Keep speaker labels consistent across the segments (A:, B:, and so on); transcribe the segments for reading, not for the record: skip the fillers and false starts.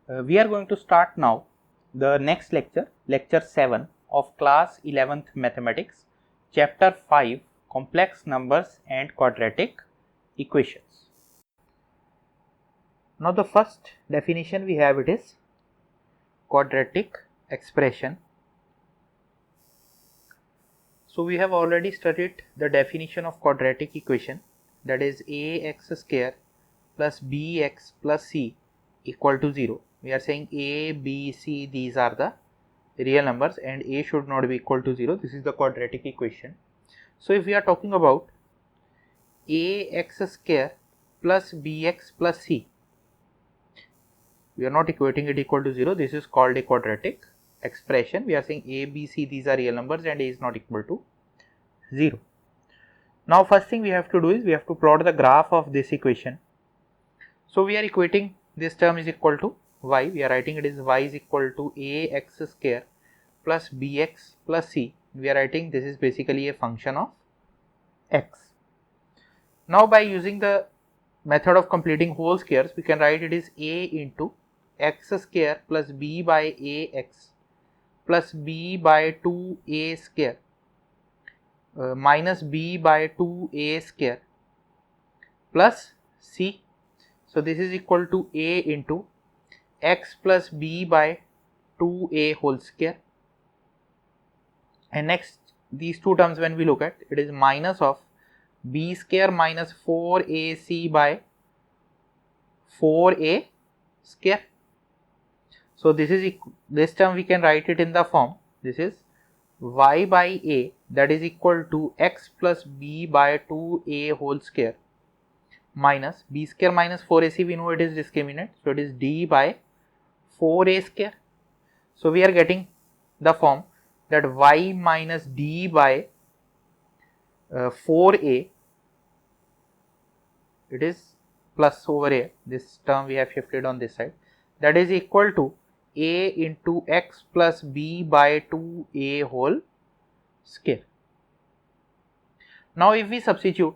A: We are going to start now the next lecture, lecture 7 of class 11th mathematics, chapter 5, complex numbers and quadratic equations. Now the first definition we have, it is quadratic expression. So we have already studied the definition of quadratic equation, that is ax square plus bx plus c equal to 0. We are saying a, b, c, these are the real numbers and a should not be equal to 0. This is the quadratic equation. So if we are talking about ax square plus bx plus c, we are not equating it equal to 0. This is called a quadratic expression. We are saying a, b, c, these are real numbers and a is not equal to 0. Now first thing we have to do is we have to plot the graph of this equation. So we are equating this term is equal to y. We are writing it is y is equal to ax square plus bx plus c. We are writing this is basically a function of x. Now by using the method of completing whole squares, we can write it is a into x square plus b by ax plus b by 2a square minus b by 2a square plus c. So this is equal to a into x plus b by 2a whole square, and next these two terms when we look at, it is minus of b square minus 4ac by 4a square. So this term we can write it in the form, this is y by a, that is equal to x plus b by 2a whole square minus b square minus 4ac, we know it is discriminant, so it is d by 4a square. So we are getting the form that y minus d by 4a, it is plus over a, this term we have shifted on this side, that is equal to a into x plus b by 2a whole square. Now if we substitute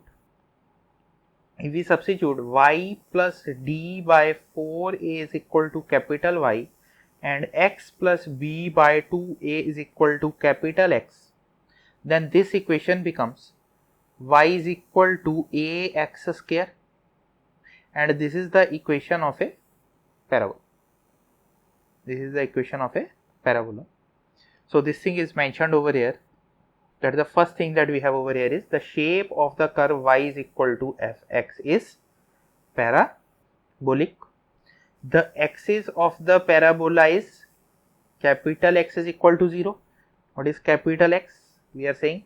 A: y plus d by 4a is equal to capital Y and x plus b by 2a is equal to capital X, then this equation becomes y is equal to ax square, and this is the equation of a parabola. This is the equation of a parabola. So this thing is mentioned over here, that the first thing that we have over here is the shape of the curve y is equal to fx is parabolic. The axis of the parabola is capital X is equal to 0. What is capital X? We are saying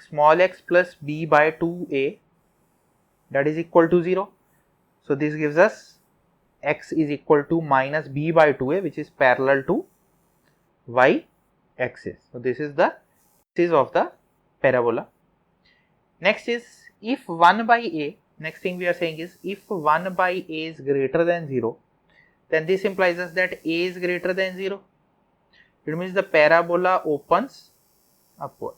A: small x plus b by 2a, that is equal to 0. So this gives us x is equal to minus b by 2a, which is parallel to y axis. So this is the axis of the parabola. Next is if 1 by a, next thing we are saying is if 1 by a is greater than 0, then this implies us that a is greater than 0. It means the parabola opens upward.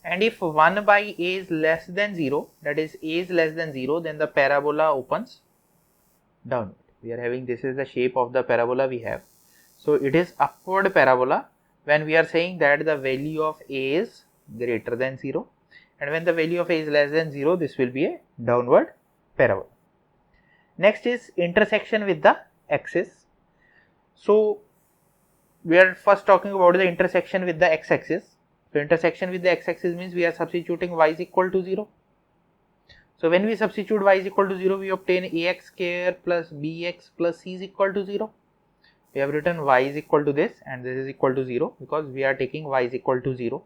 A: And if 1 by a is less than 0, that is a is less than 0, then the parabola opens downward. We are having, this is the shape of the parabola we have. So it is upward parabola when we are saying that the value of a is greater than 0, and when the value of a is less than 0, this will be a downward parabola. Next is intersection with the axis. So we are first talking about the intersection with the x-axis. So intersection with the x-axis means we are substituting y is equal to 0. So when we substitute y is equal to 0, we obtain ax square plus bx plus c is equal to 0. We have written y is equal to this and this is equal to 0 because we are taking y is equal to 0.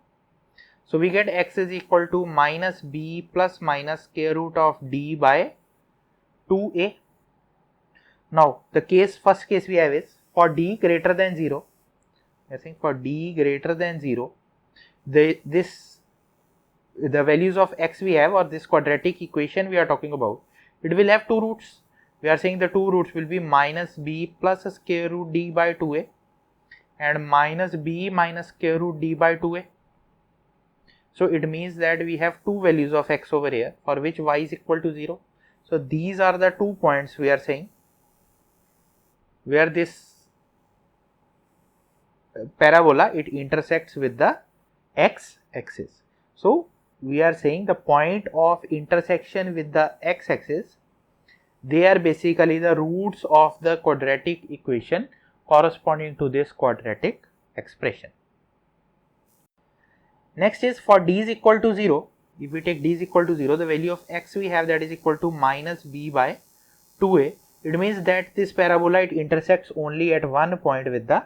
A: So we get x is equal to minus b plus minus square root of d by 2a. Now the first case we have is for d greater than 0. I think for d greater than 0, the values of x we have, or this quadratic equation we are talking about, it will have two roots. We are saying the two roots will be minus b plus square root d by 2a and minus b minus square root d by 2a. So it means that we have two values of x over here for which y is equal to 0. So these are the 2 points we are saying where this parabola it intersects with the x axis. So we are saying the point of intersection with the x axis, they are basically the roots of the quadratic equation corresponding to this quadratic expression. Next is for d is equal to 0. If we take d is equal to 0, the value of x we have that is equal to minus b by 2a. It means that this parabola it intersects only at one point with the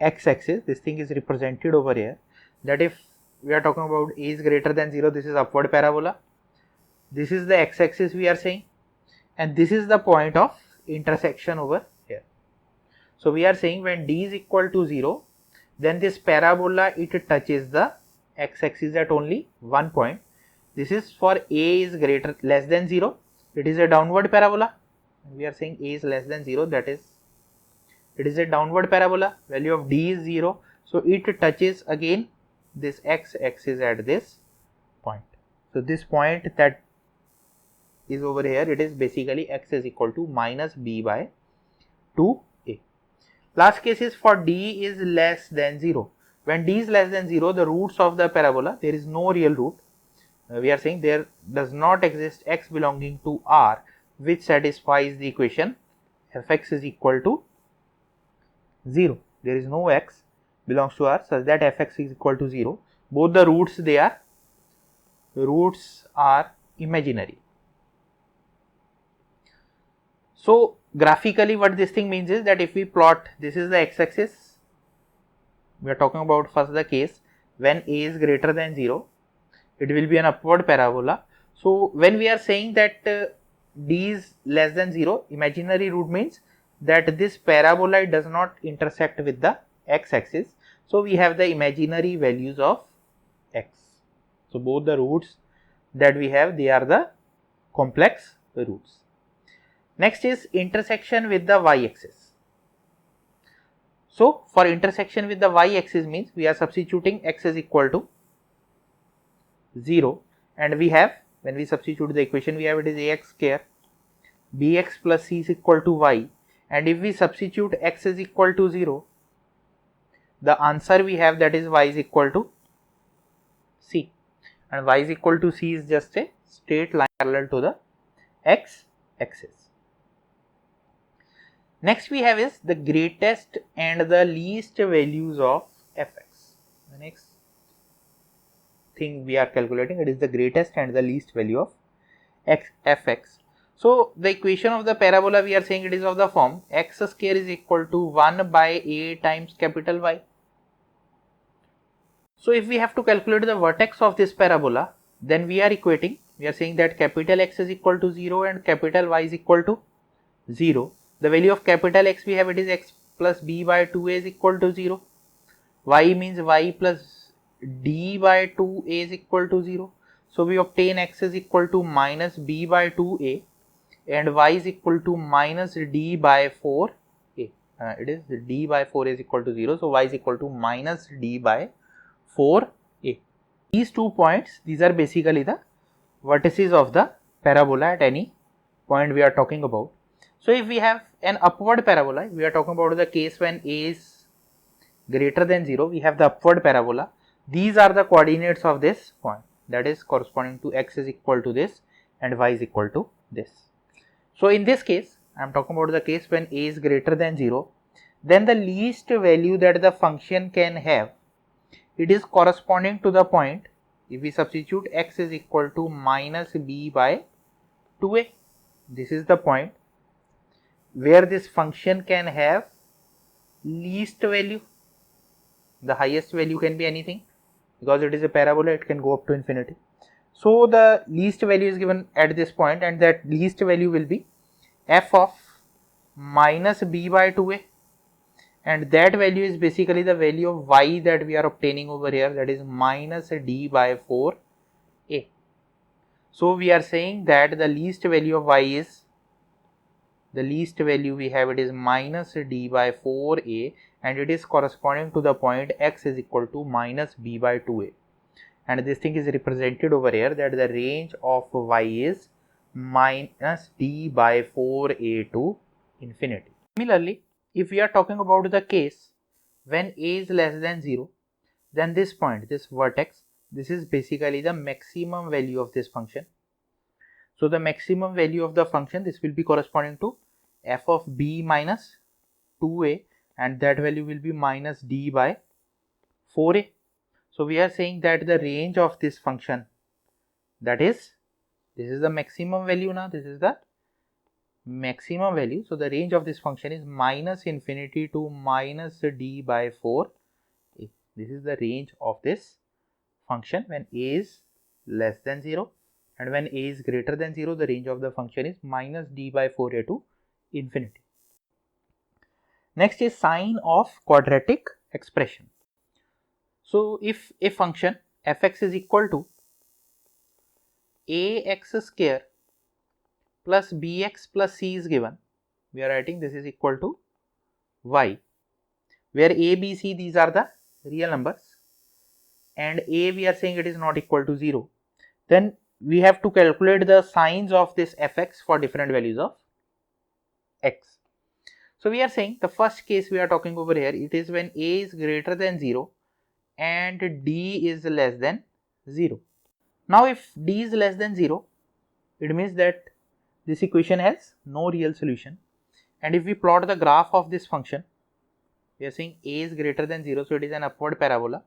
A: x axis. This thing is represented over here, that if we are talking about a is greater than 0, this is upward parabola, this is the x axis we are saying, and this is the point of intersection over here. So we are saying when d is equal to 0, then this parabola it touches the x axis at only one point. This is for a is less than 0, it is a downward parabola. We are saying a is less than 0, that is it is a downward parabola, value of d is 0, so it touches again this x axis at this point. So this point that is over here, it is basically x is equal to minus b by 2a. Last case is for d is less than 0. When d is less than 0, the roots of the parabola, there is no real root. We are saying there does not exist x belonging to R which satisfies the equation fx is equal to 0. There is no x belongs to R such that fx is equal to 0. Both the roots are imaginary. So graphically what this thing means is that if we plot, this is the x axis, we are talking about first the case when a is greater than 0, it will be an upward parabola. So when we are saying that d is less than 0, imaginary root means that this parabola does not intersect with the x axis. So we have the imaginary values of x. So both the roots that we have, they are the complex roots. Next is intersection with the y axis. So for intersection with the y axis means we are substituting x is equal to 0, and we have, when we substitute the equation, we have it is ax square bx plus c is equal to y, and if we substitute x is equal to 0, the answer we have that is y is equal to c, and y is equal to c is just a straight line parallel to the x axis. Next we have is the greatest and the least values of fx. The next thing we are calculating, it is the greatest and the least value of fx. So the equation of the parabola, we are saying it is of the form x square is equal to 1 by a times capital Y. So if we have to calculate the vertex of this parabola, then we are equating, we are saying that capital X is equal to 0 and capital Y is equal to 0. The value of capital X we have, it is x plus b by 2a is equal to 0. Y means y plus d by 2a is equal to 0. So we obtain x is equal to minus b by 2a and y is equal to minus d by 4a. It is d by 4 is equal to 0. So y is equal to minus d by 4a. These 2 points, these are basically the vertices of the parabola at any point we are talking about. So if we have an upward parabola, we are talking about the case when a is greater than 0, we have the upward parabola. These are the coordinates of this point, that is corresponding to x is equal to this and y is equal to this. So in this case, I am talking about the case when a is greater than 0, then the least value that the function can have, it is corresponding to the point, if we substitute x is equal to minus b by 2a, this is the point where this function can have least value. The highest value can be anything, because it is a parabola, it can go up to infinity. So the least value is given at this point, and that least value will be f of minus b by 2a, and that value is basically the value of y that we are obtaining over here, that is minus d by 4a. So we are saying that the least value of y is, the least value we have, it is minus d by 4a, and it is corresponding to the point x is equal to minus b by 2a, and this thing is represented over here, that the range of y is minus d by 4a to infinity. Similarly, if we are talking about the case when a is less than 0, then this point, this vertex, this is basically the maximum value of this function. So the maximum value of the function, this will be corresponding to f of b minus 2a, and that value will be minus d by 4a. So we are saying that the range of this function, that is, this is the maximum value now, this is the maximum value. So the range of this function is minus infinity to minus d by 4. This is the range of this function when a is less than 0, and when a is greater than 0, the range of the function is minus d by 4a to infinity. Next is sign of quadratic expression. So if a function fx is equal to ax square plus bx plus c is given, we are writing this is equal to y, where a, b, c, these are the real numbers, and a we are saying it is not equal to 0, then we have to calculate the signs of this fx for different values of x. So we are saying the first case we are talking over here, it is when a is greater than 0 and d is less than 0. Now if d is less than 0, it means that this equation has no real solution, and if we plot the graph of this function, we are saying a is greater than 0, so it is an upward parabola,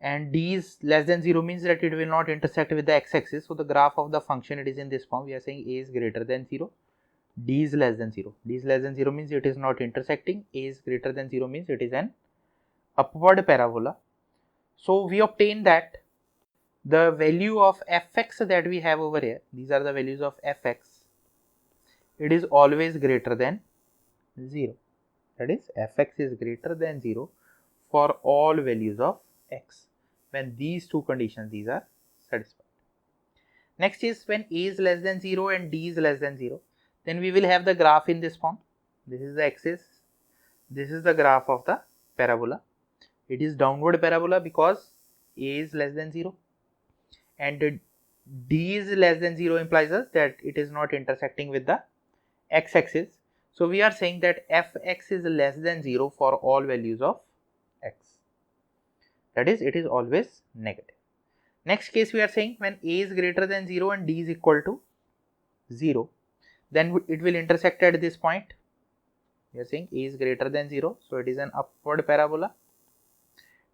A: and d is less than 0 means that it will not intersect with the x-axis. So the graph of the function, it is in this form. We are saying a is greater than 0, d is less than 0. D is less than 0 means it is not intersecting. A is greater than 0 means it is an upward parabola. So we obtain that the value of fx that we have over here, these are the values of fx, it is always greater than 0. That is, fx is greater than 0 for all values of x, when these two conditions, these are satisfied. Next is when a is less than 0 and d is less than 0, then we will have the graph in this form. This is the axis, this is the graph of the parabola. It is downward parabola because a is less than 0, and d is less than 0 implies us that it is not intersecting with the x-axis. So we are saying that fx is less than 0 for all values of x, that is, it is always negative. Next case we are saying when a is greater than 0 and d is equal to 0, then it will intersect at this point. We are saying a is greater than 0, so it is an upward parabola.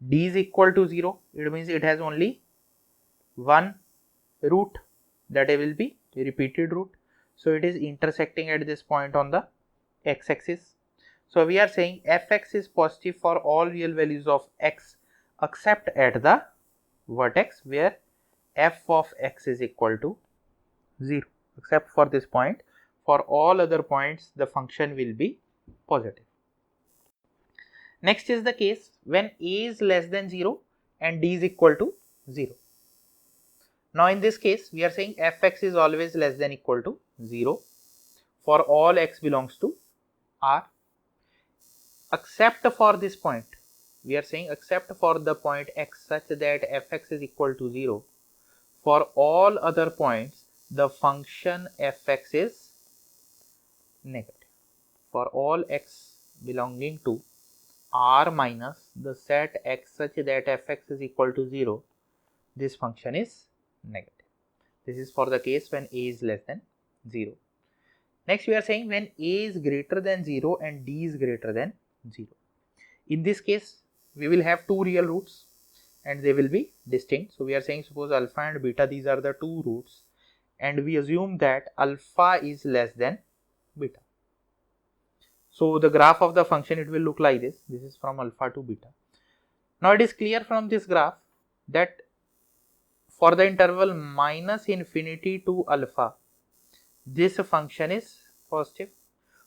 A: D is equal to 0, it means it has only one root, that will be repeated root, so it is intersecting at this point on the x-axis. So we are saying fx is positive for all real values of x except at the vertex where f of x is equal to 0, except for this point. For all other points, the function will be positive. Next is the case when a is less than 0 and d is equal to 0. Now in this case, we are saying fx is always less than equal to 0 for all x belongs to R, except for this point. We are saying except for the point x such that fx is equal to 0. For all other points, the function fx is negative. For all x belonging to R minus the set x such that fx is equal to 0, this function is negative. This is for the case when a is less than 0. Next we are saying when a is greater than 0 and d is greater than 0. In this case, we will have two real roots and they will be distinct. So we are saying suppose alpha and beta, these are the two roots, and we assume that alpha is less than beta. So the graph of the function, it will look like this. This is from alpha to beta. Now it is clear from this graph that for the interval minus infinity to alpha, this function is positive.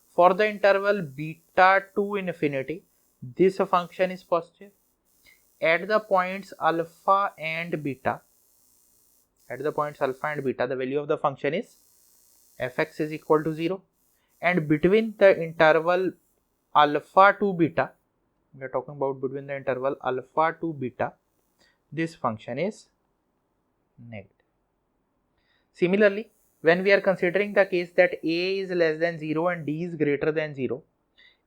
A: For the interval beta to infinity, this function is positive. At the points alpha and beta, the value of the function is fx is equal to 0, and between the interval alpha to beta, we are talking about between the interval alpha to beta, this function is negative. Similarly, when we are considering the case that a is less than 0 and d is greater than 0,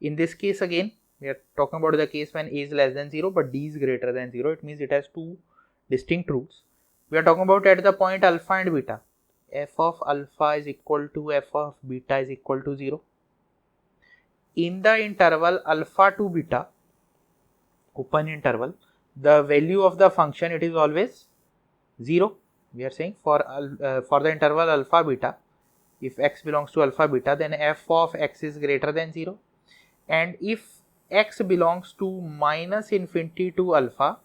A: In this case again, we are talking about the case when a is less than 0 but d is greater than 0. It means it has two distinct roots. We are talking about at the point alpha and beta. F of alpha is equal to f of beta is equal to 0. In the interval alpha to beta, open interval, the value of the function, it is always 0. We are saying for the interval alpha beta, if x belongs to alpha beta, then f of x is greater than 0. And if x belongs to minus infinity to alpha,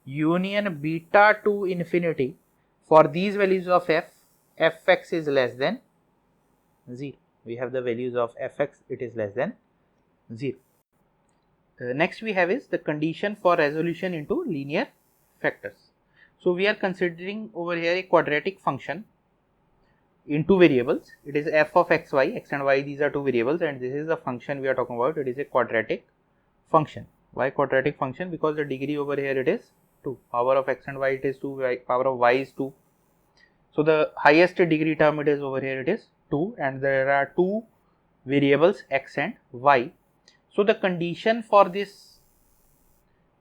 A: union beta to infinity, for these values of f, fx is less than 0. We have the values of fx, it is less than 0. Next we have is the condition for resolution into linear factors. So we are considering over here a quadratic function in two variables. It is f of xy, x and y, these are two variables, and this is the function we are talking about. It is a quadratic function. Why quadratic function? Because the degree over here it is 2. Power of x and y it is 2, power of y is 2. So the highest degree term it is over here it is 2, and there are two variables x and y. So the condition for this,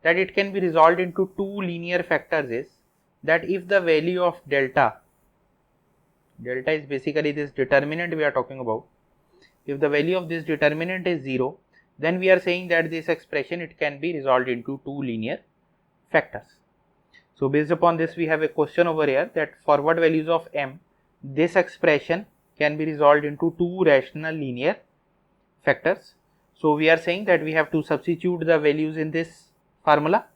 A: that it can be resolved into two linear factors, is that if the value of delta is basically this determinant we are talking about, if the value of this determinant is 0, then we are saying that this expression, it can be resolved into two linear factors. So based upon this, we have a question over here that for what values of m, this expression can be resolved into two rational linear factors. So we are saying that we have to substitute the values in this formula.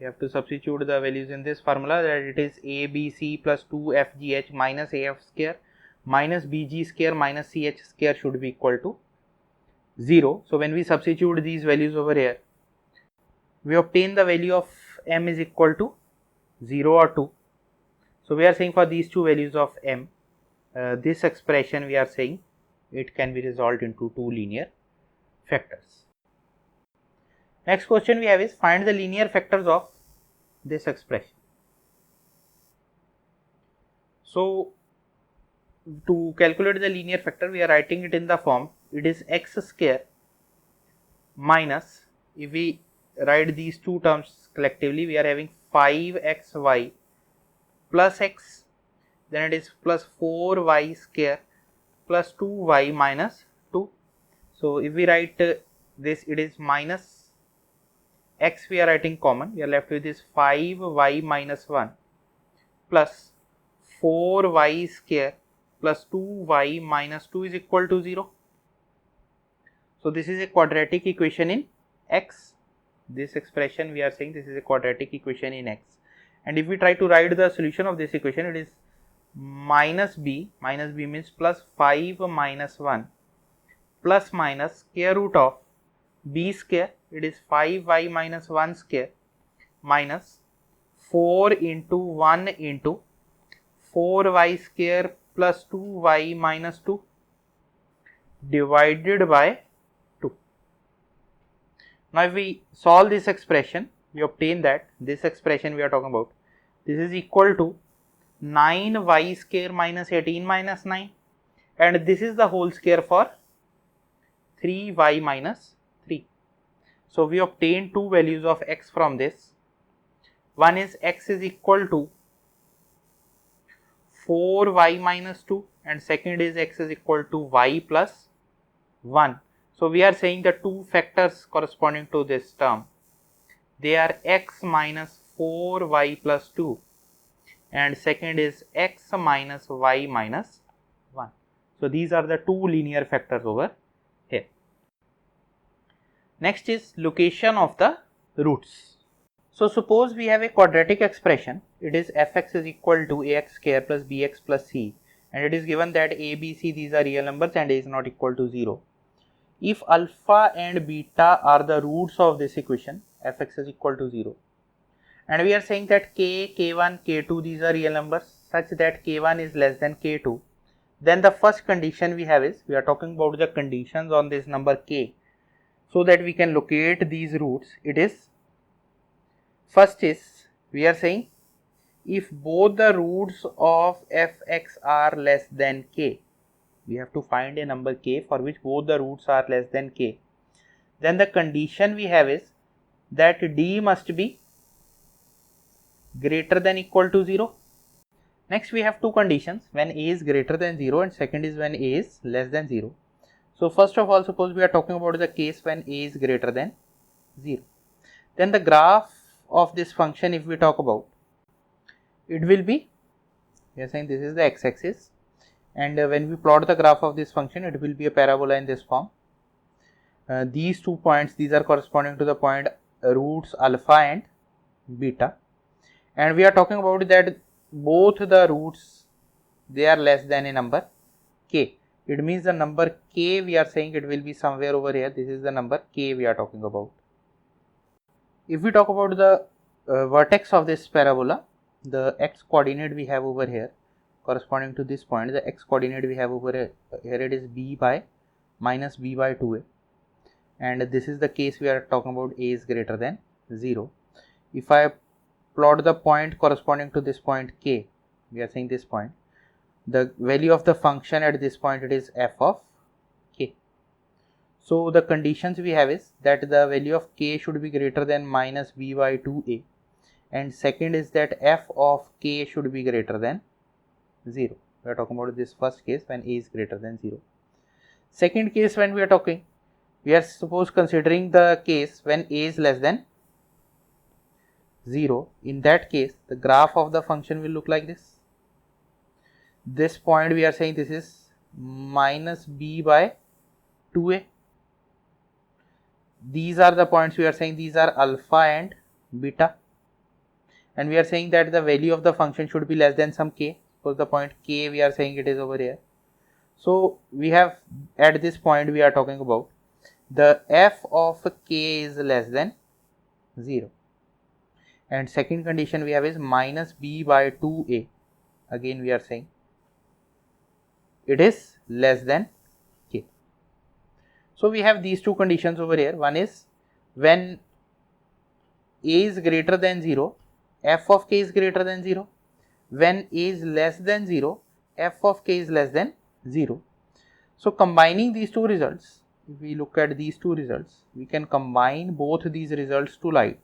A: We have to substitute the values in this formula, that it is abc plus 2fgh minus af square minus bg square minus ch square should be equal to 0. So when we substitute these values over here, we obtain the value of m is equal to 0 or 2. So we are saying for these two values of m, this expression we are saying it can be resolved into two linear factors. Next question we have is find the linear factors of this expression. So to calculate the linear factor, we are writing it in the form, it is x square minus, if we write these two terms collectively, we are having 5xy plus x, then it is plus 4y square plus 2y minus 2. So if we write this, it is minus x, we are writing common, we are left with this 5y minus 1 plus 4y square plus 2y minus 2 is equal to 0. So this is a quadratic equation in x. This expression we are saying this is a quadratic equation in x. And if we try to write the solution of this equation, it is minus b means plus 5 minus 1 plus minus square root of b square, it is 5y minus 1 square minus 4 into 1 into 4y square plus 2y minus 2 divided by 2. Now if we solve this expression, we obtain that this expression we are talking about, this is equal to 9y square minus 18 minus 9, and this is the whole square for 3y minus 3. So we obtain two values of x from this. One is x is equal to 4y minus 2, and second is x is equal to y plus 1. So we are saying the two factors corresponding to this term, they are x minus 4y plus 2 and second is x minus y minus 1. So these are the two linear factors over here. Next is location of the roots. So suppose we have a quadratic expression, it is fx is equal to ax square plus bx plus c, and it is given that a, b, c, these are real numbers and a is not equal to 0. If alpha and beta are the roots of this equation, fx is equal to 0, and we are saying that k, k1, k2, these are real numbers such that k1 is less than k2, then the first condition we have is, we are talking about the conditions on this number k, so that we can locate these roots. It is, first is, we are saying if both the roots of fx are less than k, we have to find a number k for which both the roots are less than k. Then the condition we have is that d must be greater than equal to 0. Next we have two conditions, when a is greater than 0 and second is when a is less than 0. So first of all, suppose we are talking about the case when a is greater than 0. Then the graph of this function, if we talk about, it will be, we are saying this is the x-axis, and when we plot the graph of this function, it will be a parabola in this form. These 2 points, these are corresponding to the point roots alpha and beta, and we are talking about that both the roots, they are less than a number k. It means the number k, we are saying it will be somewhere over here. This is the number k we are talking about. If we talk about the vertex of this parabola, the x coordinate we have over here corresponding to this point, the x coordinate we have over here, it is b by minus b by 2a, and this is the case we are talking about, a is greater than 0. If I plot the point corresponding to this point k, we are saying this point, the value of the function at this point, it is f of k. So the conditions we have is that the value of k should be greater than minus b by 2a, and second is that f of k should be greater than 0. We are talking about this first case when a is greater than 0. Second case when we are talking, we are suppose considering the case when a is less than 0. In that case, the graph of the function will look like this. This point we are saying this is minus b by 2a. These are the points we are saying, these are alpha and beta, and we are saying that the value of the function should be less than some k. Suppose the point k, we are saying it is over here. So we have at this point we are talking about the f of k is less than 0, and second condition we have is minus b by 2a. Again we are saying it is less than k. So we have these two conditions over here. One is when a is greater than 0, f of k is greater than 0. When a is less than 0, f of k is less than 0. So combining these two results, if we look at these two results, we can combine both these results to write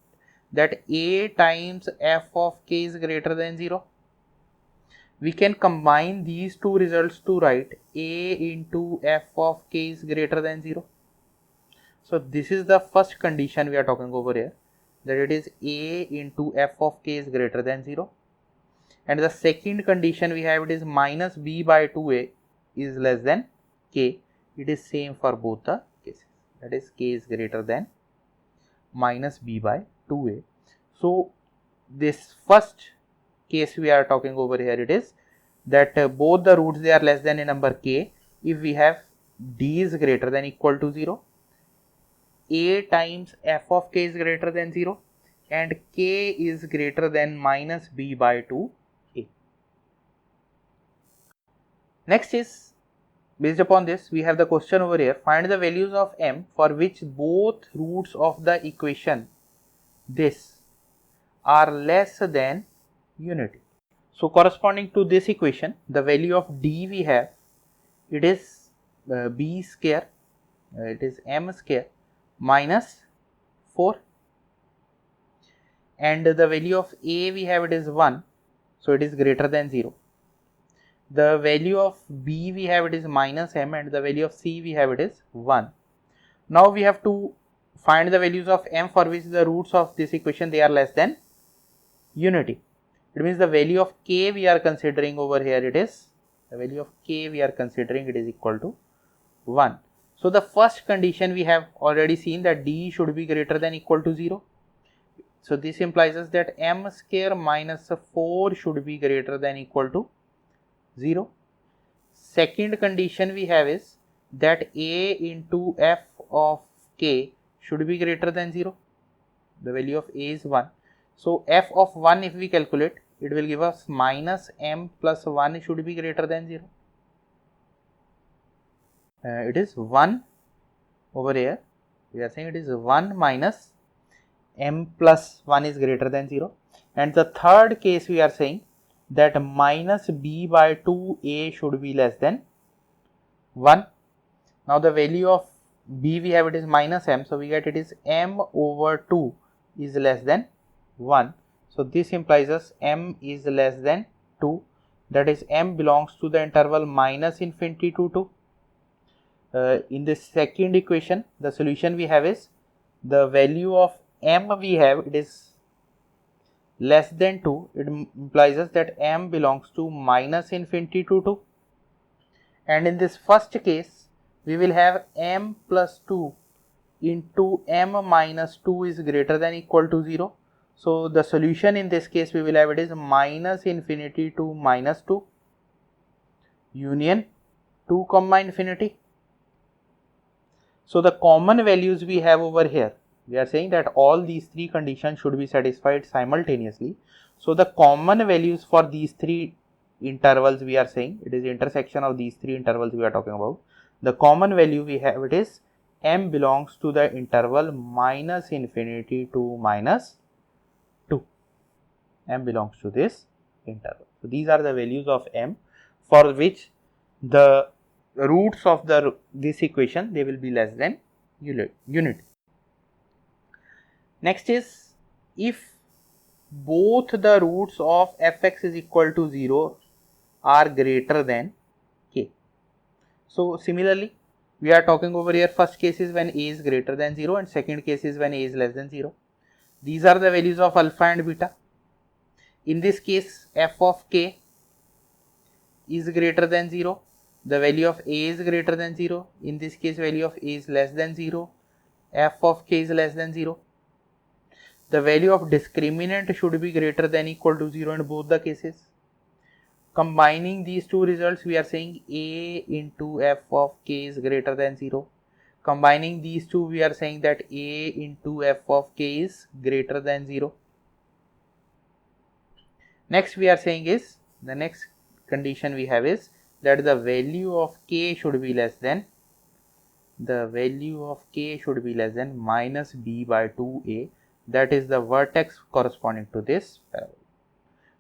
A: that a times f of k is greater than 0. We can combine these two results to write a into f of k is greater than 0. So this is the first condition we are talking over here, that it is a into f of k is greater than 0. And the second condition we have, it is minus b by 2a is less than k. It is same for both the cases, that is k is greater than minus b by 2a. So this first case we are talking over here, it is that both the roots, they are less than a number k if we have d is greater than equal to 0, a times f of k is greater than 0, and k is greater than minus b by 2a. Next is, based upon this, we have the question over here, find the values of m for which both roots of the equation this are less than unity. So corresponding to this equation, the value of d we have, it is b square, it is m square minus 4, and the value of a we have, it is 1, so it is greater than 0. The value of b we have, it is minus m, and the value of c we have, it is 1. Now we have to find the values of m for which the roots of this equation, they are less than unity. It means the value of k we are considering over here, it is, the value of k we are considering, it is equal to 1. So the first condition we have already seen that d should be greater than equal to 0. So this implies us that m square minus 4 should be greater than equal to 0. Second condition we have is that a into f of k should be greater than 0. The value of a is 1. So f of 1, if we calculate, it will give us minus m plus 1 should be greater than 0. It is 1 over here. We are saying it is 1 minus m plus 1 is greater than 0. And the third case we are saying that minus b by 2a should be less than 1. Now the value of b we have it is minus m, so we get it is m over 2 is less than 1. So this implies us m is less than 2, that is m belongs to the interval minus infinity to 2. In this second equation, the solution we have is the value of m we have it is less than 2, it implies us that m belongs to minus infinity to 2. And in this first case, we will have m plus 2 into m minus 2 is greater than equal to 0. So the solution in this case we will have it is minus infinity to minus 2 union 2 comma infinity. So the common values we have over here, we are saying that all these three conditions should be satisfied simultaneously. So the common values for these three intervals we are saying, it is intersection of these three intervals we are talking about. The common value we have it is m belongs to the interval minus infinity to minus 2. M belongs to this interval. So these are the values of m for which the roots of this equation they will be less than unity. Next is if both the roots of fx is equal to 0 are greater than k. So similarly we are talking over here, first case is when a is greater than 0 and second case is when a is less than 0. These are the values of alpha and beta. In this case f of k is greater than 0, the value of a is greater than 0, in this case value of a is less than 0, f of k is less than 0. The value of discriminant should be greater than equal to 0 in both the cases. Combining these two results, we are saying a into f of k is greater than 0. Combining these two, we are saying that a into f of k is greater than 0. Next we are saying is, the next condition we have is that the value of k should be less than, minus b by 2a, that is the vertex corresponding to this parabola.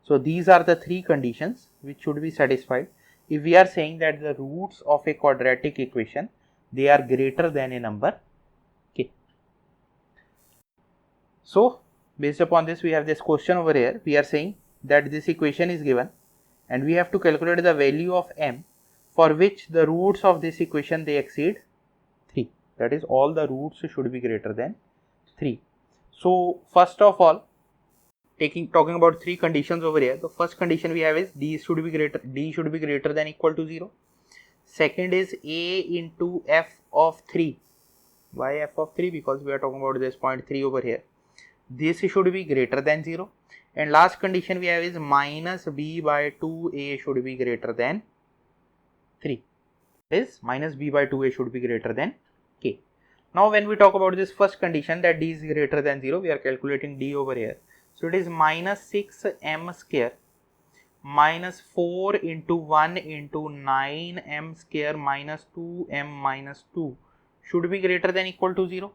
A: So these are the three conditions which should be satisfied if we are saying that the roots of a quadratic equation they are greater than a number k. So based upon this we have this question over here, we are saying that this equation is given and we have to calculate the value of m for which the roots of this equation they exceed 3, that is all the roots should be greater than 3. So first of all, talking about three conditions over here, the first condition we have is d should be greater than equal to 0. Second is a into f of 3. Why f of 3? Because we are talking about this point 3 over here. This should be greater than 0. And last condition we have is minus b by 2a should be greater than 3. Is minus b by 2a should be greater than k. Now when we talk about this first condition that d is greater than 0, we are calculating d over here. So it is minus 6m square minus 4 into 1 into 9m square minus 2m minus 2 should be greater than equal to 0.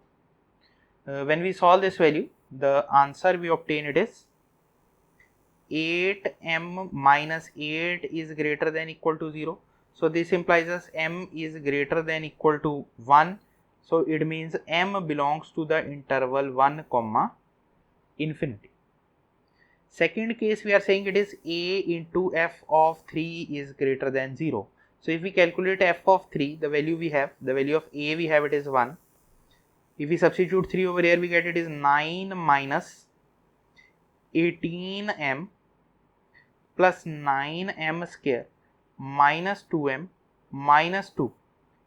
A: When we solve this value, the answer we obtain it is 8m minus 8 is greater than equal to 0. So this implies us m is greater than equal to 1. So it means m belongs to the interval 1 comma infinity. Second case we are saying it is a into f of 3 is greater than 0. So if we calculate f of 3, the value of a we have it is 1. If we substitute 3 over here, we get it is 9 minus 18m plus 9m square minus 2m minus 2,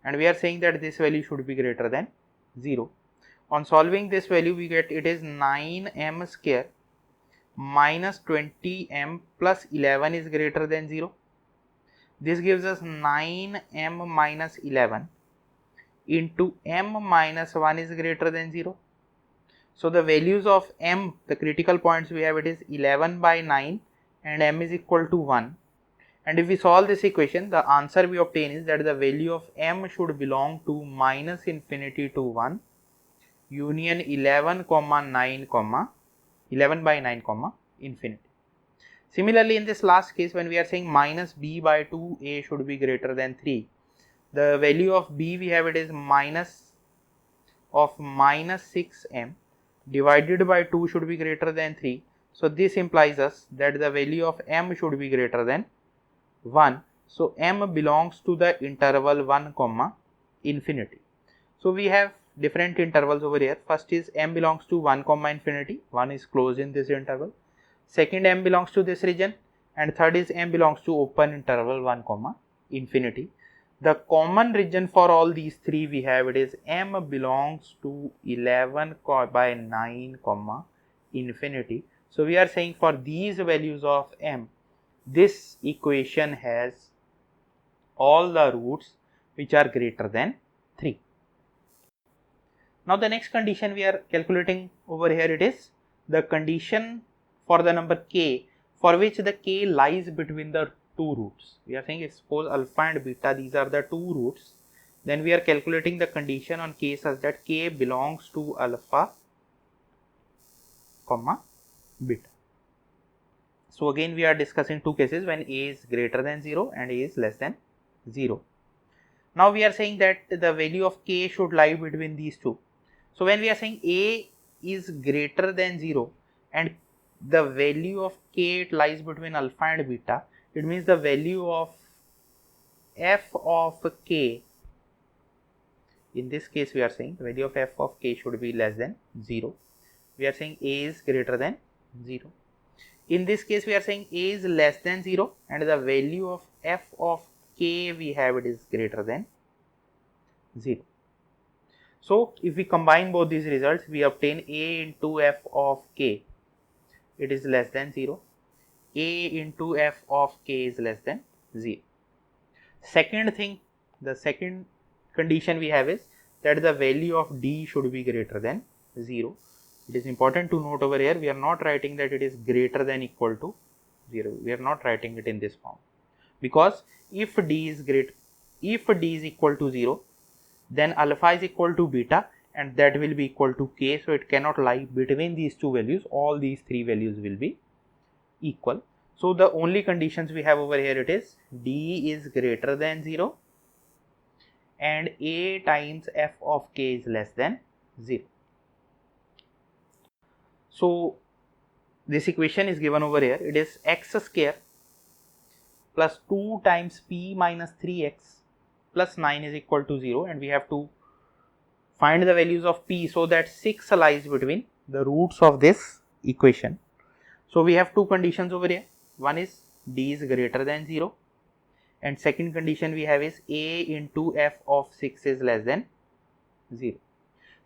A: and we are saying that this value should be greater than 0. On solving this value, we get it is 9m square minus 20m plus 11 is greater than 0. This gives us 9m minus 11 into m minus 1 is greater than 0. So the values of m, the critical points we have it is 11 by 9 and m is equal to 1. And if we solve this equation, the answer we obtain is that the value of m should belong to minus infinity to 1 union 11 by 9 comma infinity. Similarly, in this last case, when we are saying minus b by 2a should be greater than 3, The value of b we have it is minus 6m divided by 2 should be greater than 3. So this implies us that the value of m should be greater than 1. So m belongs to the interval 1 comma infinity. So we have different intervals over here. First is m belongs to 1 comma infinity, 1 is closed in this interval. Second, m belongs to this region, and third is m belongs to open interval 1 comma infinity. The common region for all these three we have it is m belongs to 11 by 9 comma infinity. So we are saying for these values of m, this equation has all the roots which are greater than 3. Now the next condition we are calculating over here, it is the condition for the number k for which the k lies between the two roots. We are saying if suppose alpha and beta, these are the two roots, then we are calculating the condition on k such that k belongs to alpha comma beta. So again we are discussing two cases when a is greater than 0 and a is less than 0. Now we are saying that the value of k should lie between these two. So when we are saying a is greater than 0 and the value of k lies between alpha and beta, it means the value of f of k, in this case we are saying the value of f of k should be less than 0. We are saying a is greater than 0. In this case we are saying a is less than 0 and the value of f of k we have it is greater than 0. So if we combine both these results, we obtain a into f of k, it is less than 0, a into f of k is less than 0. Second thing, the second condition we have is that the value of d should be greater than 0. It is important to note over here, we are not writing that it is greater than equal to 0. We are not writing it in this form, because if d is equal to 0, then alpha is equal to beta and that will be equal to k. So it cannot lie between these two values, all these three values will be equal. So the only conditions we have over here, it is d is greater than 0 and a times f of k is less than 0. So this equation is given over here, it is x square plus 2 times p minus 3x plus 9 is equal to 0, and we have to find the values of p so that 6 lies between the roots of this equation. So we have two conditions over here, one is d is greater than 0 and second condition we have is a into f of 6 is less than 0.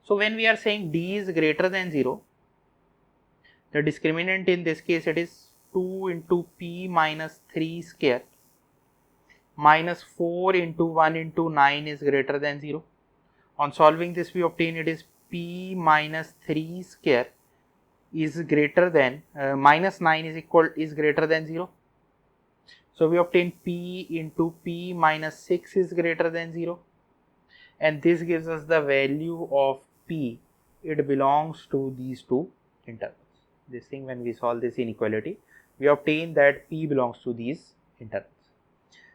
A: So when we are saying d is greater than 0, the discriminant in this case it is 2 into p minus 3 square minus 4 into 1 into 9 is greater than 0. On solving this, we obtain it is p minus 3 square is greater than minus 9 is greater than 0. So we obtain p into p minus 6 is greater than 0, and this gives us the value of p. It belongs to these two intervals. This thing, when we solve this inequality, we obtain that p belongs to these intervals.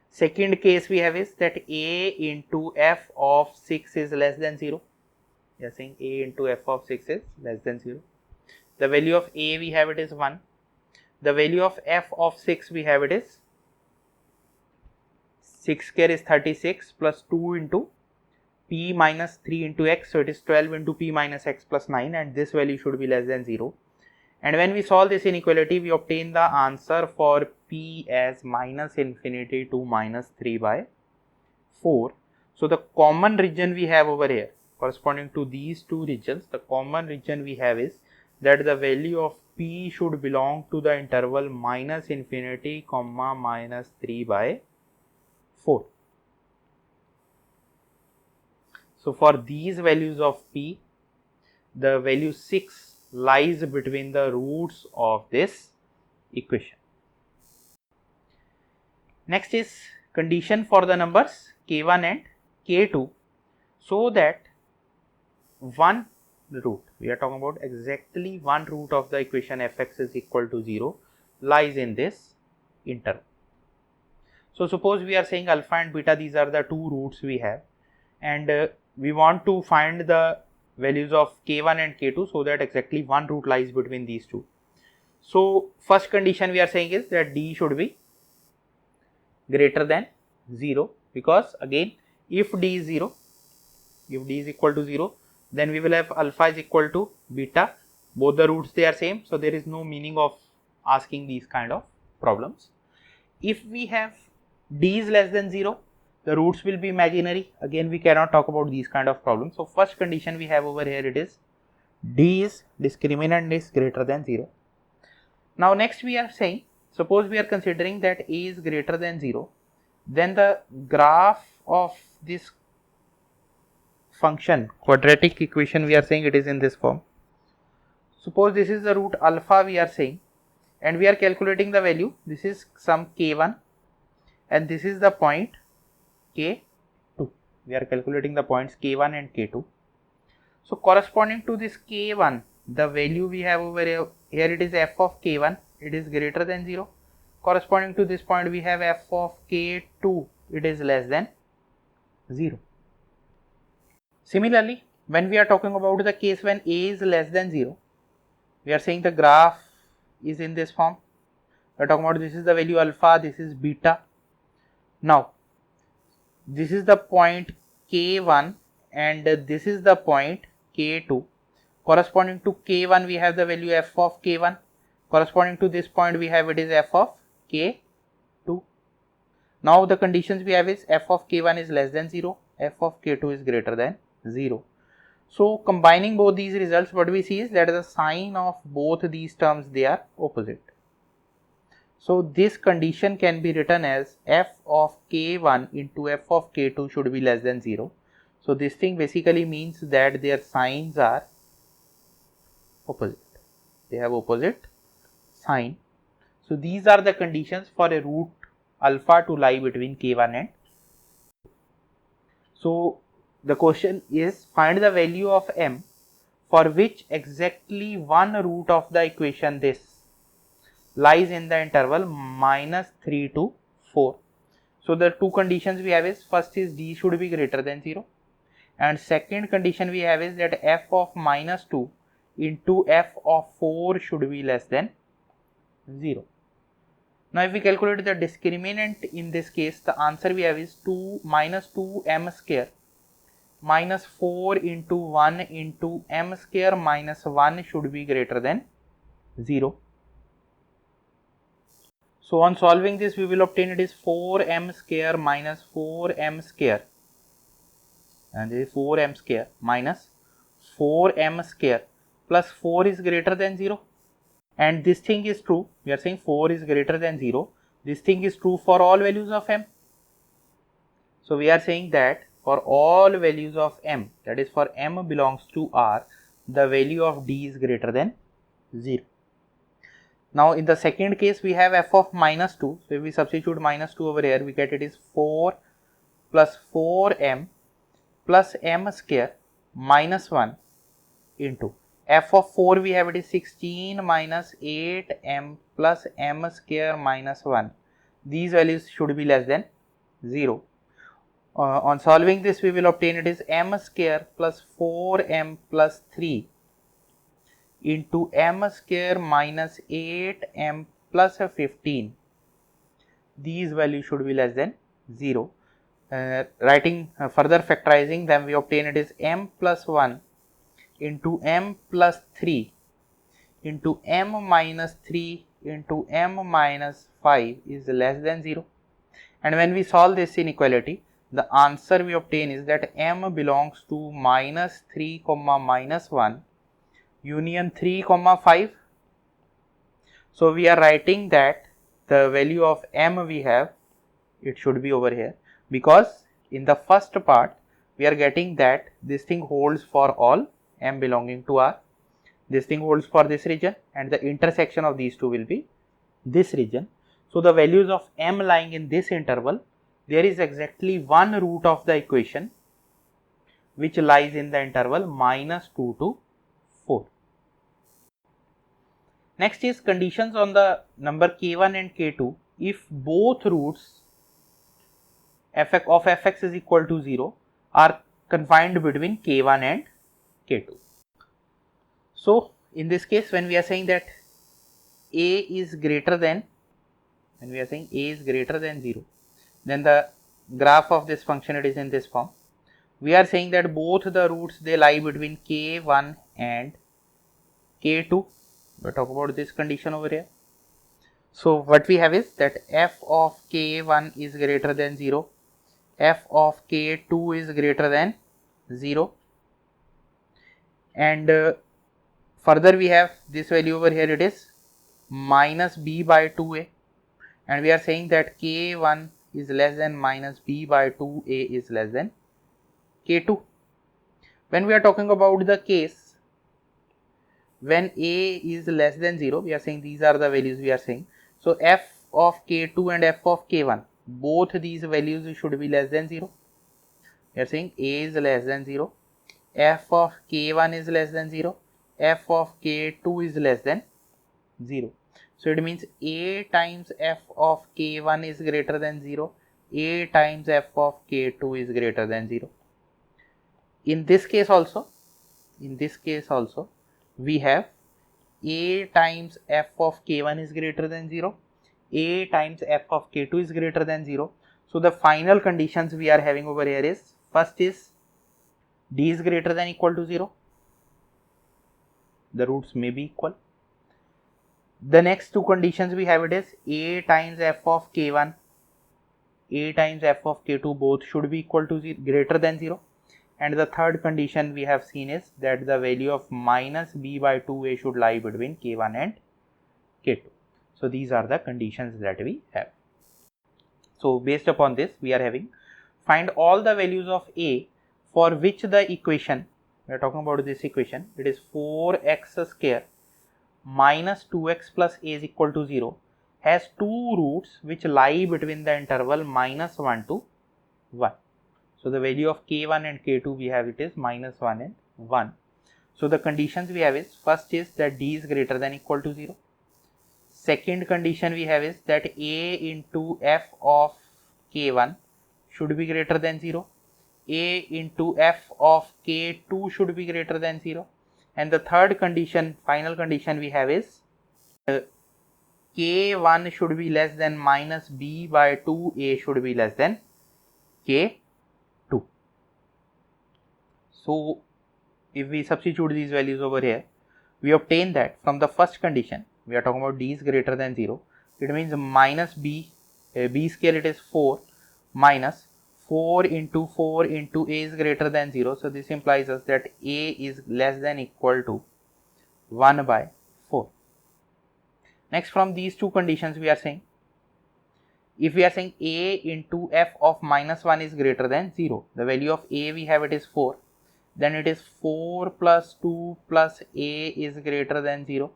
A: Second case we have is that a into f of 6 is less than 0. We are saying a into f of 6 is less than 0. The value of a we have it is 1. The value of f of 6 we have it is 6 square is 36 plus 2 into p minus 3 into x. So it is 12 into p minus x plus 9, and this value should be less than 0. And when we solve this inequality, we obtain the answer for p as minus infinity to minus 3 by 4. So the common region we have over here corresponding to these two regions, the common region we have is that the value of p should belong to the interval minus infinity comma minus 3 by 4. So for these values of p, the value 6 lies between the roots of this equation. Next is condition for the numbers k1 and k2 so that one root, we are talking about exactly one root of the equation fx is equal to 0 lies in this interval. So suppose we are saying alpha and beta, these are the two roots we have, and we want to find the values of k1 and k2 so that exactly one root lies between these two. So first condition we are saying is that d should be greater than 0, because again if d is 0, if d is equal to 0, then we will have alpha is equal to beta, both the roots they are same, so there is no meaning of asking these kind of problems. If we have d is less than 0, the roots will be imaginary, again we cannot talk about these kind of problems. So first condition we have over here, it is d is discriminant is greater than 0. Now next we are saying, suppose we are considering that a is greater than 0, then the graph of this function quadratic equation, we are saying it is in this form. Suppose this is the root alpha we are saying, and we are calculating the value, this is some k1 and this is the point k2, we are calculating the points k1 and k2. So corresponding to this k1, the value we have over here, it is f of k1, it is greater than 0. Corresponding to this point we have f of k2, it is less than 0. Similarly, when we are talking about the case when a is less than 0, we are saying the graph is in this form. We are talking about this is the value alpha, this is beta. Now, this is the point k1 and this is the point k2. Corresponding to k1 we have the value f of k1. Corresponding to this point we have it is f of k2. Now the conditions we have is f of k1 is less than 0, f of k2 is greater than 0. So combining both these results, what we see is that the sign of both these terms, they are opposite. So this condition can be written as f of k1 into f of k2 should be less than 0. So this thing basically means that their signs are opposite. They have opposite sign. So these are the conditions for a root alpha to lie between k1 and. So the question is, find the value of m for which exactly one root of the equation this lies in the interval -3 to 4. So the two conditions we have is, first is d should be greater than 0, and second condition we have is that f of -2 into f of 4 should be less than 0. Now if we calculate the discriminant in this case, the answer we have is -2m square minus 4 into 1 into m square minus 1 should be greater than 0. So on solving this, we will obtain it is 4m square minus 4m square, and this is 4m square minus 4m square plus 4 is greater than 0, and this thing is true. We are saying 4 is greater than 0. This thing is true for all values of m. So we are saying that for all values of m, that is for m belongs to R, the value of d is greater than 0. Now in the second case we have f of -2. So if we substitute -2 over here, we get it is 4 plus 4m plus m square minus 1 into f of 4 we have it is 16 minus 8m plus m square minus 1. These values should be less than 0. On solving this, we will obtain it is m square plus 4m plus 3 into m square minus 8m plus 15. These values should be less than 0. Writing further factorizing them, we obtain it is m plus 1 into m plus 3 into m minus 3 into m minus 5 is less than 0. And when we solve this inequality, the answer we obtain is that m belongs to -3, -1 union 3, 5. So we are writing that the value of m we have, it should be over here, because in the first part we are getting that this thing holds for all m belonging to R, this thing holds for this region, and the intersection of these two will be this region. So the values of m lying in this interval, there is exactly one root of the equation which lies in the interval -2 to 4. Next is conditions on the number k1 and k2 if both roots of fx is equal to 0 are confined between k1 and k2. So in this case, when we are saying that a is greater than, when we are saying a is greater than 0, then the graph of this function, it is in this form. We are saying that both the roots, they lie between k1 and k2. We talk about this condition over here. So what we have is that f of k1 is greater than 0, f of k2 is greater than 0, and further we have this value over here, it is minus b by 2a, and we are saying that k1 is less than minus b by 2a is less than k2. When we are talking about the case when a is less than 0, we are saying these are the values we are saying. So f of k2 and f of k1, both these values should be less than 0. We are saying a is less than 0, f of k1 is less than 0, f of k2 is less than 0. So it means a times f of k1 is greater than 0, a times f of k2 is greater than 0. In this case also, we have a times f of k1 is greater than 0, a times f of k2 is greater than 0. So the final conditions we are having over here is, first is d is greater than equal to 0, the roots may be equal. The next two conditions we have, it is a times f of k1, a times f of k2 both should be equal to 0, greater than 0. And the third condition we have seen is that the value of minus b by 2a should lie between k1 and k2. So these are the conditions that we have. So based upon this, we are having find all the values of a for which the equation, we are talking about this equation, it is 4x square minus 2x plus a is equal to 0, has two roots which lie between the interval minus 1 to 1. So the value of k1 and k2 we have, it is minus 1 and 1. So the conditions we have is, first is that d is greater than equal to 0. Second condition we have is that a into f of k1 should be greater than 0. A into f of k2 should be greater than 0. And the third condition, final condition we have is k1 should be less than minus b by 2a should be less than k2. So if we substitute these values over here, we obtain that from the first condition, we are talking about d is greater than 0, it means minus b square, it is 4 minus 4 into a is greater than 0. So this implies us that a is less than equal to 1 by 4. Next, from these two conditions we are saying, if we are saying a into f of minus 1 is greater than 0, the value of a we have, it is 4, then it is 4 plus 2 plus a is greater than 0.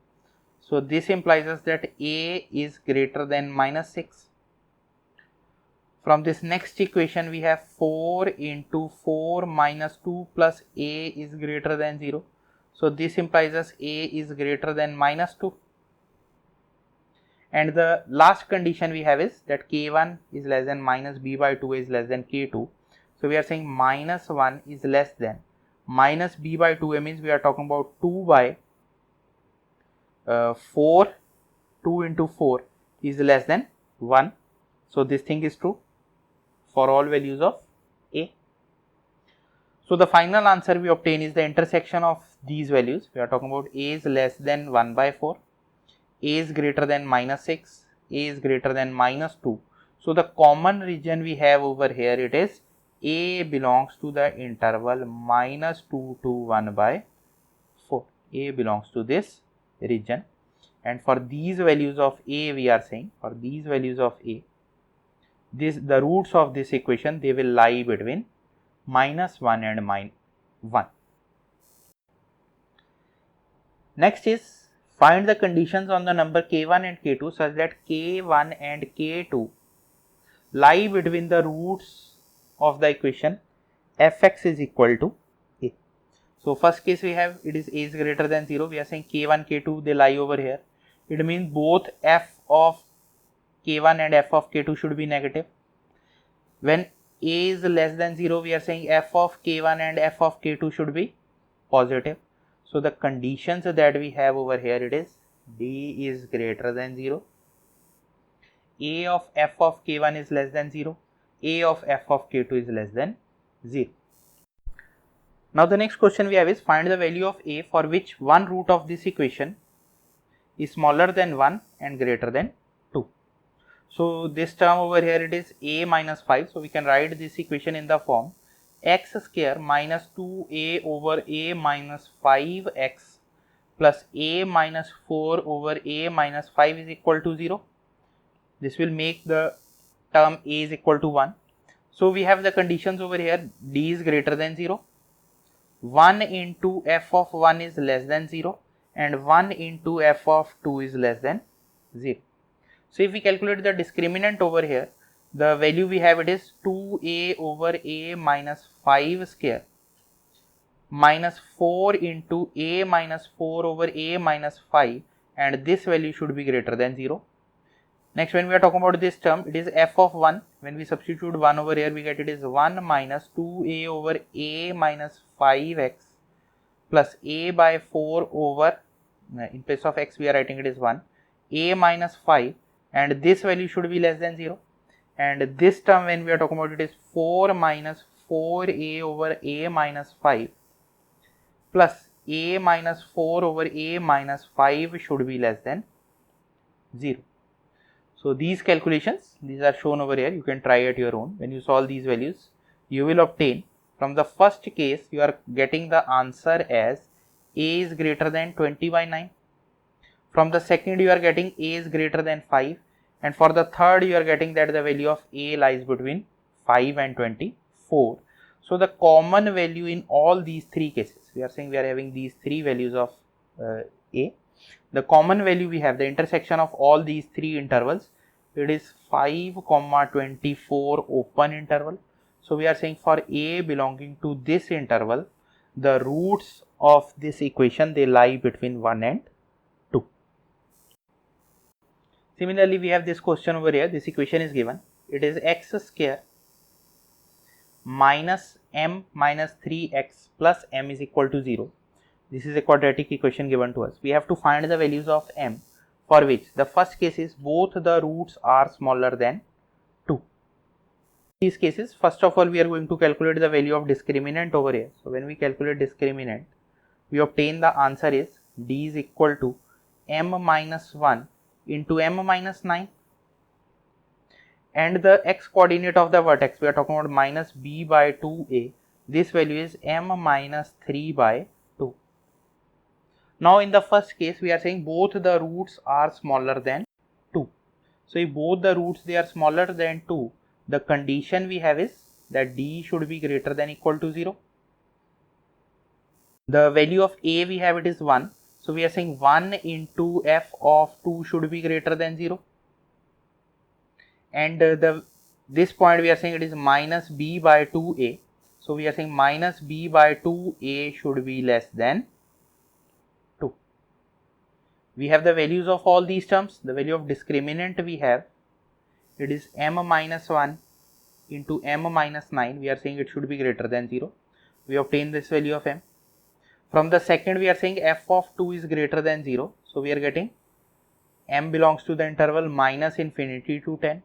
A: So this implies us that a is greater than minus 6. From this next equation we have 4 into 4 minus 2 plus a is greater than 0. So this implies us a is greater than minus 2. And the last condition we have is that k1 is less than minus b by 2 is less than k2. So we are saying minus 1 is less than minus b by 2a, means we are talking about 2 by 4, 2 into 4 is less than 1. So this thing is true for all values of a. So the final answer we obtain is the intersection of these values. We are talking about a is less than 1 by 4, a is greater than minus 6, a is greater than minus 2. So the common region we have over here, it is a belongs to the interval minus 2 to 1 by 4. A belongs to this region, and for these values of a, we are saying for these values of a, the roots of this equation, they will lie between minus 1 and minus 1. Next is find the conditions on the number k1 and k2 such that k1 and k2 lie between the roots of the equation fx is equal to a. So first case we have, it is a is greater than 0. We are saying k1, k2, they lie over here. It means both f of k1 and f of k2 should be negative. When a is less than 0, we are saying f of k1 and f of k2 should be positive. So the conditions that we have over here, it is d is greater than 0, a of f of k1 is less than 0, a of f of k2 is less than 0. Now the next question we have is find the value of a for which one root of this equation is smaller than 1 and greater than 2. So this term over here, it is a minus 5. So we can write this equation in the form x square minus 2a over a minus 5x plus a minus 4 over a minus 5 is equal to 0. This will make the term a is equal to 1. So we have the conditions over here, d is greater than 0, 1 into f of 1 is less than 0 and 1 into f of 2 is less than 0. So if we calculate the discriminant over here, the value we have, it is 2a over a minus 5 square minus 4 into a minus 4 over a minus 5, and this value should be greater than 0. Next, when we are talking about this term, it is f of 1. When we substitute 1 over here, we get it is 1 minus 2a over a minus 5x plus a by 4 over, in place of x we are writing it is 1, a minus 5, and this value should be less than 0. And this term, when we are talking about it, is 4 minus 4a over a minus 5 plus a minus 4 over a minus 5 should be less than 0. So these calculations, these are shown over here, you can try at your own. When you solve these values, you will obtain, from the first case, you are getting the answer as a is greater than 20 by 9. From the second, you are getting a is greater than 5. And for the third, you are getting that the value of a lies between 5 and 24. So the common value in all these three cases, we are saying we are having these three values of a. The common value we have, the intersection of all these three intervals, it is 5, 24 open interval. So we are saying for a belonging to this interval, the roots of this equation, they lie between 1 and 2. Similarly, we have this question over here. This equation is given. It is x square minus m minus 3x plus m is equal to 0. This is a quadratic equation given to us. We have to find the values of m, for which the first case is both the roots are smaller than 2. In these cases, first of all, we are going to calculate the value of discriminant over here. So when we calculate discriminant, we obtain the answer is d is equal to m minus 1 into m minus 9, and the x coordinate of the vertex, we are talking about minus b by 2a. This value is m minus 3 by 2. Now in the first case, we are saying both the roots are smaller than 2. So if both the roots, they are smaller than 2, the condition we have is that d should be greater than equal to 0. The value of a we have, it is 1. So we are saying 1 into f of 2 should be greater than 0. And this point we are saying it is minus b by 2a. So we are saying minus b by 2a should be less than 2. We have the values of all these terms. The value of discriminant we have, it is m minus 1 into m minus 9. We are saying it should be greater than 0. We obtain this value of m. From the second, we are saying f of 2 is greater than 0. So we are getting m belongs to the interval minus infinity to 10.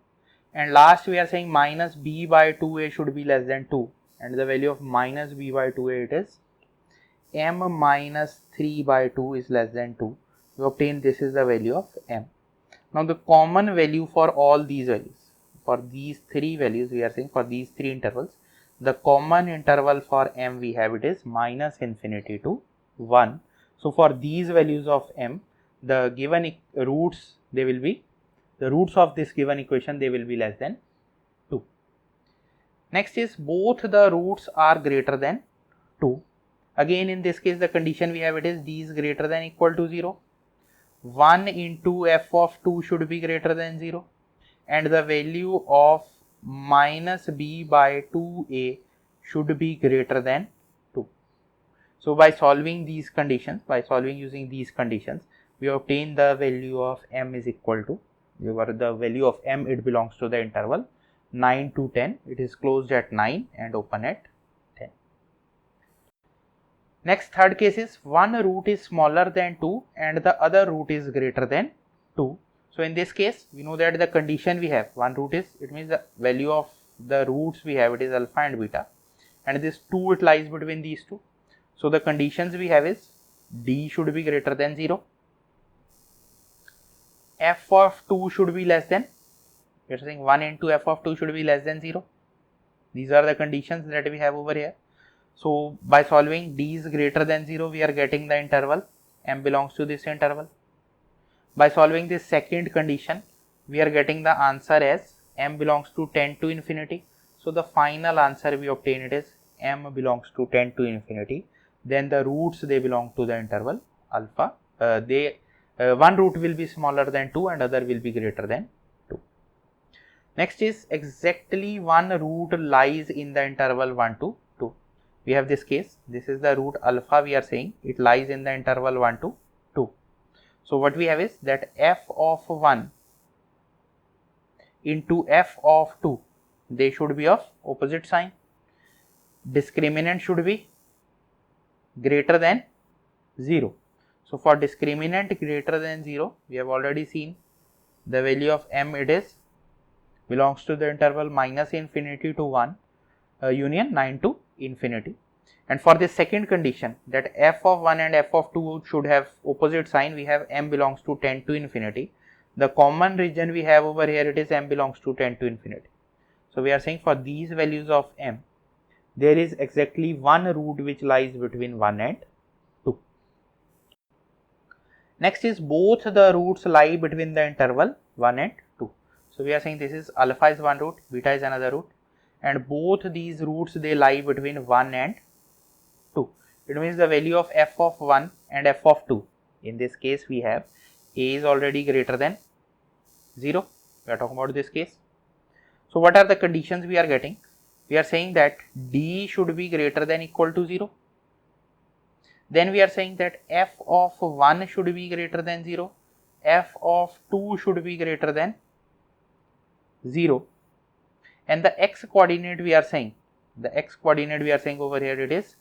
A: And last, we are saying minus b by 2a should be less than 2. And the value of minus b by 2a, it is m minus 3 by 2 is less than 2. We obtain this is the value of m. Now the common value for all these values, for these three values, we are saying for these three intervals, the common interval for m we have, it is minus infinity to 1. So for these values of m, the given roots, they will be, the roots of this given equation, they will be less than 2. Next is both the roots are greater than 2. Again in this case, the condition we have, it is d is greater than equal to 0. 1 into f of 2 should be greater than 0. And the value of minus b by 2a should be greater than 2. So by solving these conditions, by solving using these conditions, we obtain the value of m is equal to, the value of m, it belongs to the interval 9 to 10. It is closed at 9 and open at 10. Next, third case is one root is smaller than 2 and the other root is greater than 2. So in this case, we know that the condition we have, one root is, it means the value of the roots we have, it is alpha and beta, and this 2, it lies between these two. So the conditions we have is d should be greater than 0, f of 2 should be less than, we are saying 1 into f of 2 should be less than 0. These are the conditions that we have over here. So by solving d is greater than 0, we are getting the interval, m belongs to this interval. By solving this second condition, we are getting the answer as m belongs to 10 to infinity. So the final answer we obtain it is m belongs to 10 to infinity. Then the roots, they belong to the interval alpha. One root will be smaller than 2 and other will be greater than 2. Next is exactly one root lies in the interval 1 to 2. We have this case, this is the root alpha, we are saying it lies in the interval 1 to 2. So what we have is that f of 1 into f of 2, they should be of opposite sign. Discriminant should be greater than 0. So for discriminant greater than 0, we have already seen the value of m, it is belongs to the interval minus infinity to 1 union 9 to infinity. And for the second condition, that f of 1 and f of 2 should have opposite sign, we have m belongs to 10 to infinity. The common region we have over here, it is m belongs to 10 to infinity. So we are saying for these values of m, there is exactly one root which lies between 1 and 2. Next is both the roots lie between the interval 1 and 2. So we are saying this is alpha is one root, beta is another root, and both these roots, they lie between 1 and 2. It means the value of f of 1 and f of 2. In this case, we have a is already greater than 0. We are talking about this case. So what are the conditions we are getting? We are saying that d should be greater than equal to 0. Then we are saying that f of 1 should be greater than 0. F of 2 should be greater than 0. And the x coordinate we are saying, over here, it is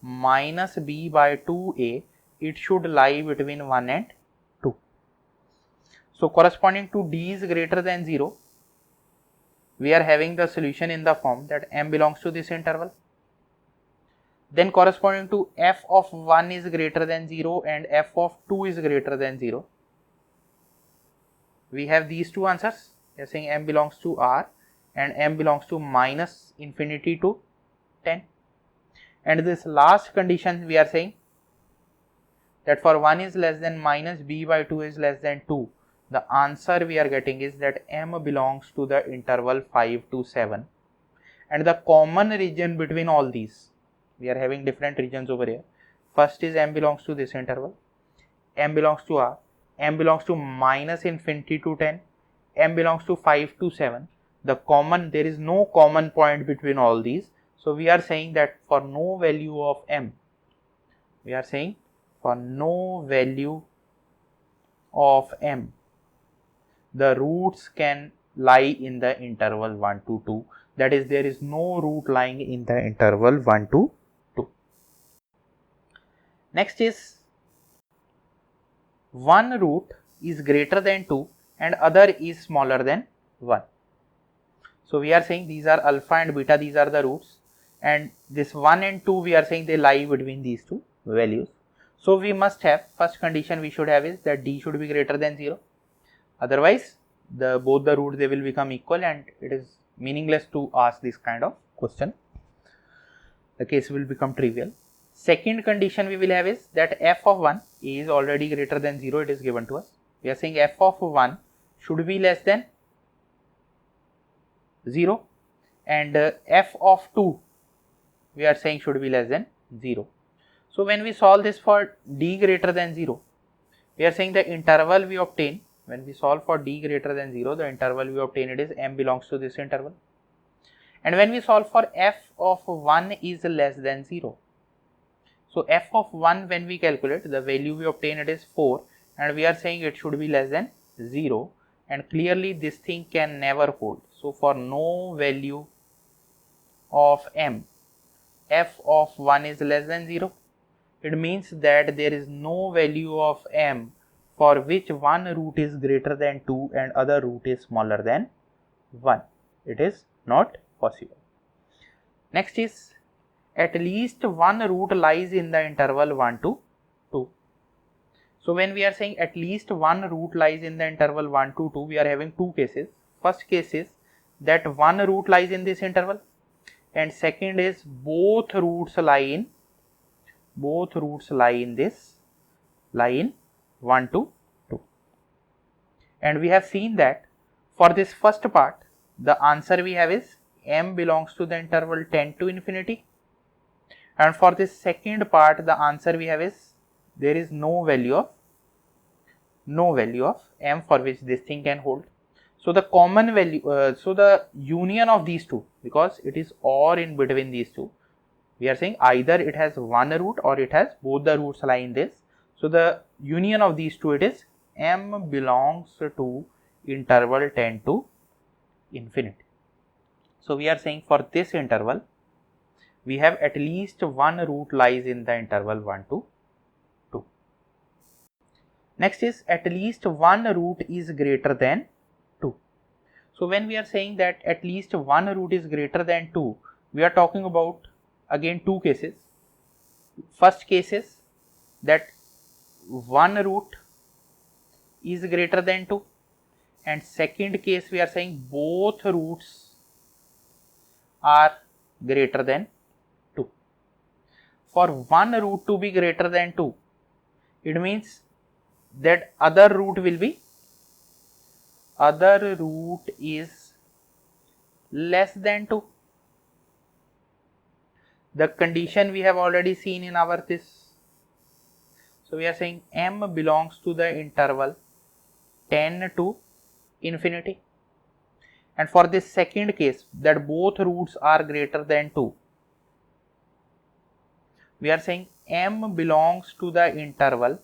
A: minus b by 2a. It should lie between 1 and 2. So corresponding to d is greater than 0, we are having the solution in the form that m belongs to this interval. Then corresponding to f of 1 is greater than 0 and f of 2 is greater than 0, we have these two answers. We are saying m belongs to R and m belongs to minus infinity to 10. And this last condition we are saying that for 1 is less than minus b by 2 is less than 2, the answer we are getting is that m belongs to the interval 5 to 7. And the common region between all these, we are having different regions over here. First is m belongs to this interval, m belongs to R, m belongs to minus infinity to 10, m belongs to 5 to 7. There is no common point between all these. So we are saying that for no value of m, the roots can lie in the interval 1 to 2. That is, there is no root lying in the interval 1 to 2. Next is one root is greater than 2 and other is smaller than 1. So we are saying these are alpha and beta, these are the roots, and this 1 and 2 we are saying they lie between these two values. So we must have, first condition we should have is that d should be greater than 0. Otherwise, both the roots, they will become equal and it is meaningless to ask this kind of question. The case will become trivial. Second condition we will have is that f of 1 is already greater than 0, it is given to us. We are saying f of 1 should be less than 0 and f of 2 we are saying should be less than 0. So when we solve this for d greater than 0, we are saying the interval we obtain, when we solve for d greater than 0, the interval we obtain it is m belongs to this interval. And when we solve for f of 1 is less than 0, so f of 1 when we calculate, the value we obtain it is 4 and we are saying it should be less than 0, and clearly this thing can never hold. So for no value of m, f of 1 is less than 0. It means that there is no value of m for which one root is greater than 2 and other root is smaller than 1. It is not possible. Next is at least one root lies in the interval 1 to 2. So when we are saying at least one root lies in the interval 1 to 2, we are having two cases. First case is that one root lies in this interval, and second is both roots lie in this line 1 to 2. And we have seen that for this first part, the answer we have is m belongs to the interval 10 to infinity, and for this second part, the answer we have is there is no value of m for which this thing can hold. So the common value, so the union of these two, because it is or in between these two, we are saying either it has one root or it has both the roots lie in this. So the union of these two, it is m belongs to interval 10 to infinity. So we are saying for this interval, we have at least one root lies in the interval 1 to 2. Next is at least one root is greater than 2. So when we are saying that at least one root is greater than 2, we are talking about again two cases. First case is that one root is greater than 2, and second case we are saying both roots are greater than 2. For one root to be greater than 2, it means that other root is less than 2. The condition we have already seen in our this. So we are saying m belongs to the interval 10 to infinity, and for this second case that both roots are greater than 2, we are saying m belongs to the interval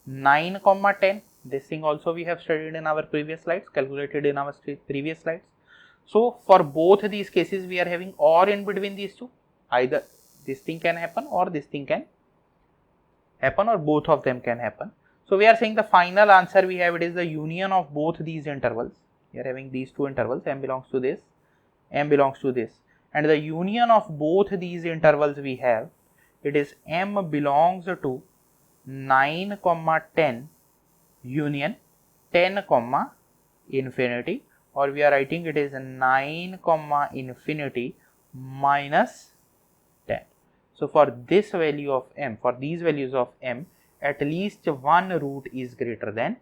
A: 9 comma 10. This thing also we have studied in our previous slides, calculated in our previous slides. So for both these cases we are having or in between these two, either this thing can happen or this thing can happen, or both of them can happen. So we are saying the final answer we have, it is the union of both these intervals. We are having these two intervals, m belongs to this, m belongs to this, and the union of both these intervals we have, it is m belongs to 9 comma 10 union 10 comma infinity, or we are writing it is 9 comma infinity minus 10. So for this value of m, for these values of m, at least one root is greater than